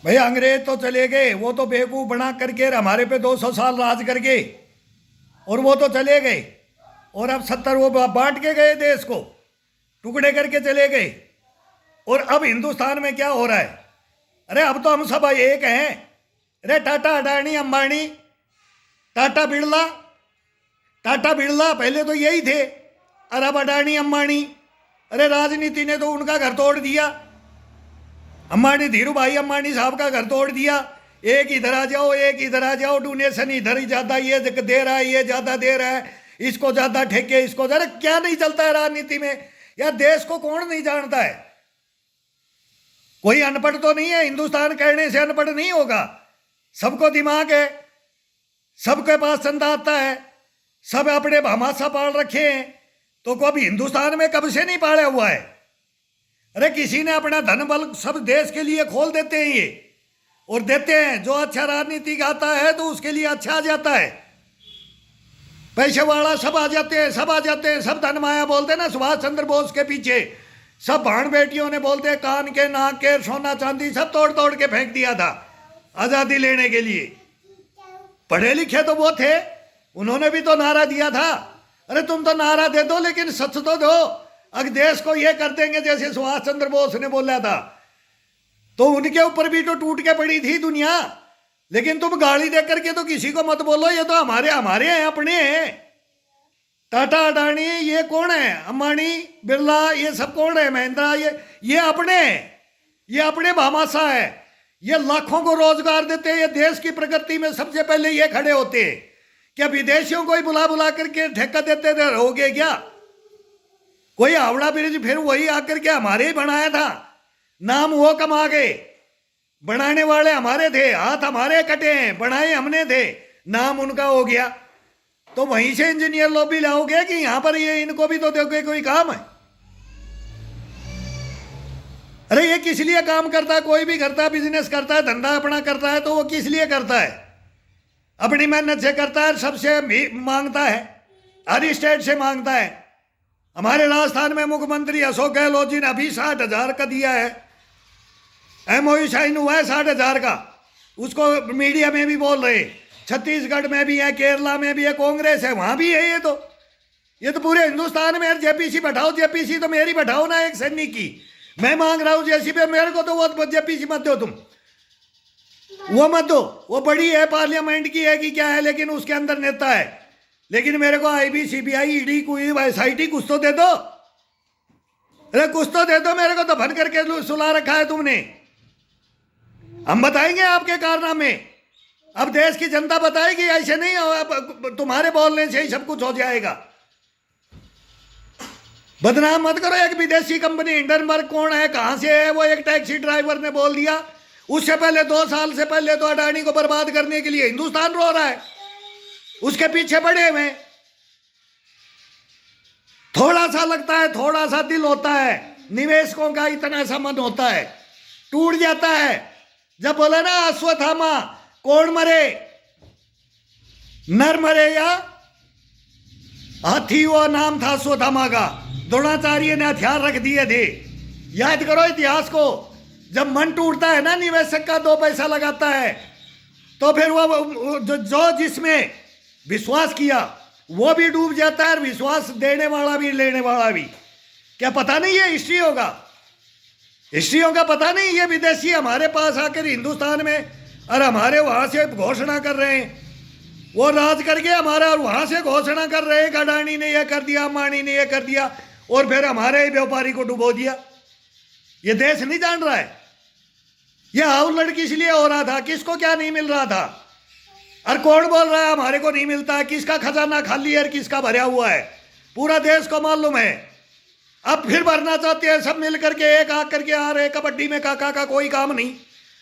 भाई अंग्रेज तो चले गए, वो तो बेवकूफ बना करके हमारे पे 200 साल राज कर गए, और वो तो चले गए। और अब 70 वो बांट के गए, देश को टुकड़े करके चले गए। और अब हिंदुस्तान में क्या हो रहा है? अरे अब तो हम सब एक हैं। अरे टाटा, अडानी, अंबानी, टाटा बिरला, टाटा बिरला पहले तो यही थे, और अब अडानी अंबानी। अरे राजनीति ने तो उनका घर तोड़ दिया। अंबानी, धीरू भाई अंबानी साहब का घर तोड़ दिया। एक इधर आ जाओ, एक इधर आ जाओ, डोनेशन इधर ही ज़्यादा ये दे रहा है, ये ज़्यादा दे रहा है, इसको ज़्यादा ठेके, इसको ज़्यादा। क्या नहीं चलता है राजनीति में यार? देश को कौन नहीं जानता है? कोई अनपढ़ तो नहीं है, हिंदुस्तान कहने से अनपढ़ नहीं होगा। सबको दिमाग है, सबके पास चंदा आता है, सब अपने भामाशा पाल रखे हैं। तो कभी हिंदुस्तान में कब से नहीं पाला हुआ है? अरे किसी ने अपना धन बल सब देश के लिए खोल देते हैं ये, और देते हैं। जो अच्छा राजनीतिक आता है तो उसके लिए अच्छा आ जाता है, पैसे वाला सब आ जाते हैं, सब आ जाते हैं, सब धन माया बोलते हैं ना। सुभाष चंद्र बोस के पीछे सब भाण बेटियों ने बोलते हैं कान के, नाक के, सोना चांदी सब तोड़ तोड़ के फेंक दिया था आजादी लेने के लिए। पढ़े लिखे तो वो थे, उन्होंने भी तो नारा दिया था। अरे तुम तो नारा दे दो, लेकिन सच तो दो। अगर देश को ये कर देंगे जैसे सुभाष चंद्र बोस ने बोला था, तो उनके ऊपर भी तो टूट के पड़ी थी दुनिया। लेकिन तुम गाली दे करके तो किसी को मत बोलो ये तो हमारे हमारे हैं, अपने हैं। टाटा, अडानी ये कौन है? अंबानी, बिरला ये सब कौन है? महिंद्रा ये अपने हैं, ये अपने भामाशा है। ये लाखों को रोजगार देते हैं, ये देश की प्रगति में सबसे पहले ये खड़े होते हैं। क्या विदेशियों को ही बुला बुला करके ठेका देते थे? रहोगे क्या? कोई हावड़ा ब्रिज फिर वही आकर के हमारे ही बनाया था, नाम वो कमा गए। बनाने वाले हमारे थे, हाथ हमारे कटे हैं, बनाए हमने थे, नाम उनका हो गया। तो वहीं से इंजीनियर लॉबी लाओगे कि यहां पर ये इनको भी तो दोगे कोई काम है? अरे ये किस लिए काम करता है? कोई भी करता है, बिजनेस करता है, धंधा अपना करता है, तो वो किस लिए करता है? अपनी मेहनत से करता है, सबसे मांगता है, हर स्टेट से मांगता है। हमारे राजस्थान में मुख्यमंत्री अशोक गहलोत जी ने अभी 60,000 का दिया है, MOU साइन हुआ है 60,000 का। उसको मीडिया में भी बोल रहे, छत्तीसगढ़ में भी है, केरला में भी है, कांग्रेस है, वहां भी है। ये तो पूरे हिंदुस्तान में जेपीसी बैठाओ, जेपीसी तो मेरी बैठाओ ना, एक सैनिक की। मैं मांग रहा हूं जेसीबी, मेरे को तो वो जेपीसी मत दो, तुम वो मत दो। वो बड़ी है, पार्लियामेंट की है कि क्या है, लेकिन उसके अंदर नेता है। लेकिन मेरे को IB, CBI, ED, कोई SIT कुछ तो दे दो। अरे कुछ तो दे दो मेरे को, दफन करके सुला रखा है तुमने। हम बताएंगे आपके कारनामे, अब देश की जनता बताएगी। ऐसे नहीं हो, तुम्हारे बोलने से ही सब कुछ हो जाएगा। बदनाम मत करो। एक विदेशी कंपनी हिंडनबर्ग कौन है, कहां से है? वो एक टैक्सी ड्राइवर ने बोल दिया। उससे पहले 2 साल से पहले तो अडानी को बर्बाद करने के लिए हिंदुस्तान रो रहा है, उसके पीछे पड़े हुए। थोड़ा सा लगता है, थोड़ा सा दिल होता है, निवेशकों का इतना सा मन होता है, टूट जाता है। जब बोले ना अश्वत्थामा, कौन मरे, नर मरे या हाथी? वो नाम था अश्वत्थामा का। द्रोणाचार्य ने हथियार रख दिए थे। याद करो इतिहास को। जब मन टूटता है ना निवेशक का, 2 पैसा लगाता है, तो फिर वो जो जिसमें विश्वास किया वो भी डूब जाता है, और विश्वास देने वाला भी लेने वाला भी। क्या पता नहीं है हिस्ट्री होगा? हिस्ट्रियों का पता नहीं। ये विदेशी हमारे पास आकर हिंदुस्तान में, और हमारे वहां से घोषणा कर रहे हैं, वो राज करके हमारा, और वहां से घोषणा कर रहे हैं कि अडानी ने यह कर दिया, अंबानी ने यह कर दिया, और फिर हमारे ही व्यापारी को डुबो दिया। ये देश नहीं जान रहा है। यह हाउलड़ किस लिए हो रहा था? किसको क्या नहीं मिल रहा था? और कौन बोल रहा है हमारे को नहीं मिलता है? किसका खजाना खाली है और किसका भरा हुआ है? पूरा देश को मालूम है। अब फिर भरना चाहते हैं सब मिल करके, एक आग करके आ रहे। कबड्डी में काका का कोई काम नहीं।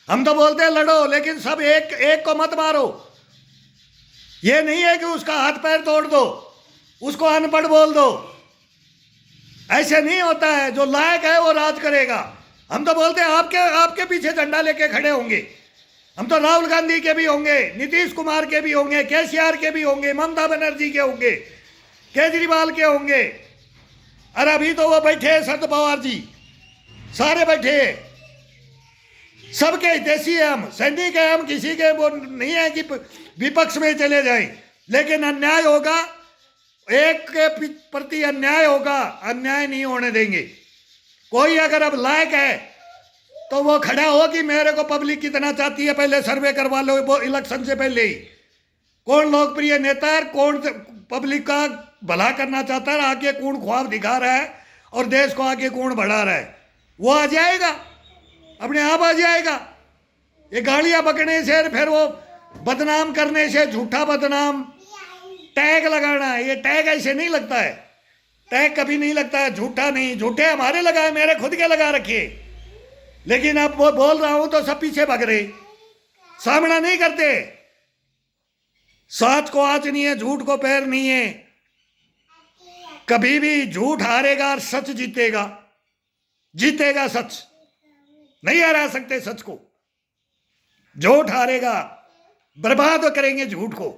हम तो बोलते हैं लड़ो, लेकिन सब एक को मत मारो। ये नहीं है कि उसका हाथ पैर तोड़ दो, उसको अनपढ़ बोल दो। ऐसे नहीं होता है। जो लायक है वो राज करेगा। हम तो बोलते हैं आपके पीछे झंडा लेके खड़े होंगे। हम तो राहुल गांधी के भी होंगे, नीतीश कुमार के भी होंगे, KCR के भी होंगे, ममता बनर्जी के होंगे, केजरीवाल के होंगे। और अभी तो वो बैठे हैं शरद पवार जी, सारे बैठे हैं। सबके हितैषी है, हम सैनिक है, हम किसी के वो नहीं है कि विपक्ष में चले जाएं, लेकिन अन्याय होगा, एक के प्रति अन्याय होगा, अन्याय नहीं होने देंगे। कोई अगर अब लायक है तो वो खड़ा हो कि मेरे को पब्लिक कितना चाहती है, पहले सर्वे करवा लो वो इलेक्शन से पहले ही, कौन लोकप्रिय नेता है, कौन पब्लिक का भला करना चाहता है, आगे कौन ख्वाब दिखा रहा है और देश को आगे कौन बढ़ा रहा है, वो आ जाएगा, अपने आप आ जाएगा। ये गालियां बकने से, फिर वो बदनाम करने से, झूठा बदनाम, टैग लगाना, ये टैग ऐसे नहीं लगता है, टैग कभी नहीं लगता है, झूठा नहीं, झूठे हमारे लगाए, मेरे खुद के लगा रखे, लेकिन अब वो बोल रहा हूं तो सब पीछे भाग रहे, सामना नहीं करते। सच को आँच नहीं है, झूठ को पैर नहीं है, कभी भी झूठ हारेगा और सच जीतेगा, जीतेगा सच, नहीं हरा सकते सच को, झूठ हारेगा, बर्बाद करेंगे झूठ को।